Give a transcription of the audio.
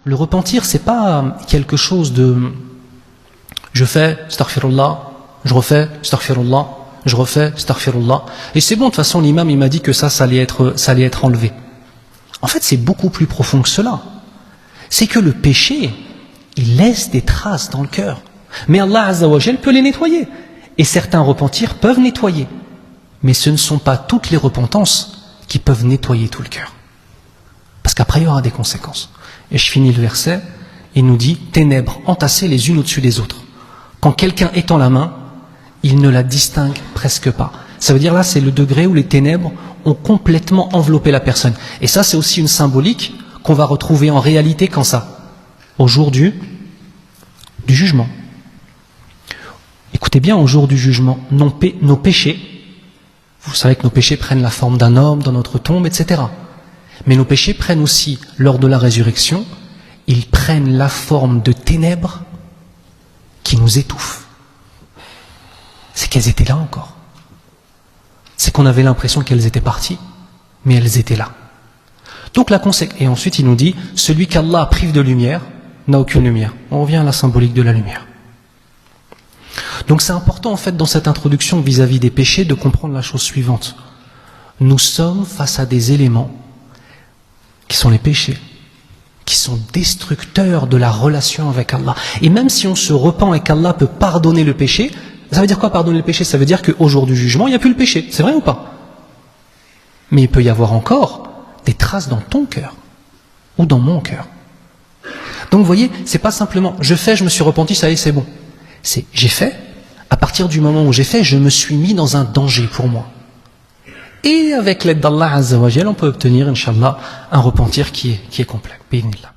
Le repentir, c'est pas quelque chose de je fais astaghfirullah, je refais astaghfirullah, je refais astaghfirullah. Et c'est bon, de toute façon, l'imam il m'a dit que ça allait être enlevé. En fait, c'est beaucoup plus profond que cela. C'est que le péché, il laisse des traces dans le cœur. Mais Allah Azza wa Jal peut les nettoyer. Et certains repentirs peuvent nettoyer. Mais ce ne sont pas toutes les repentances qui peuvent nettoyer tout le cœur. Parce qu'après, il y aura des conséquences. Et je finis le verset, il nous dit, ténèbres entassées les unes au-dessus des autres. Quand quelqu'un étend la main, il ne la distingue presque pas. Ça veut dire là, c'est le degré où les ténèbres ont complètement enveloppé la personne. Et ça, c'est aussi une symbolique qu'on va retrouver en réalité quand ça, au jour du jugement. Écoutez bien, au jour du jugement, nos péchés, vous savez que nos péchés prennent la forme d'un homme dans notre tombe, etc. Mais nos péchés prennent aussi, lors de la résurrection, ils prennent la forme de ténèbres qui nous étouffent. C'est qu'elles étaient là encore. C'est qu'on avait l'impression qu'elles étaient parties, mais elles étaient là. Donc la conséquence. Et ensuite il nous dit, celui qu'Allah prive de lumière n'a aucune lumière. On revient à la symbolique de la lumière. Donc c'est important en fait dans cette introduction vis-à-vis des péchés de comprendre la chose suivante. Nous sommes face à des éléments qui sont les péchés, qui sont destructeurs de la relation avec Allah. Et même si on se repent et qu'Allah peut pardonner le péché, ça veut dire quoi pardonner le péché? Ça veut dire qu'au jour du jugement, il n'y a plus le péché. C'est vrai ou pas? Mais il peut y avoir encore des traces dans ton cœur ou dans mon cœur. Donc vous voyez, c'est pas simplement je fais, je me suis repenti, ça y est, c'est bon. C'est j'ai fait, à partir du moment où j'ai fait, je me suis mis dans un danger pour moi. Et avec l'aide d'Allah Azza wa Jal, on peut obtenir, Inch'Allah, un repentir qui est complet. Bismillah.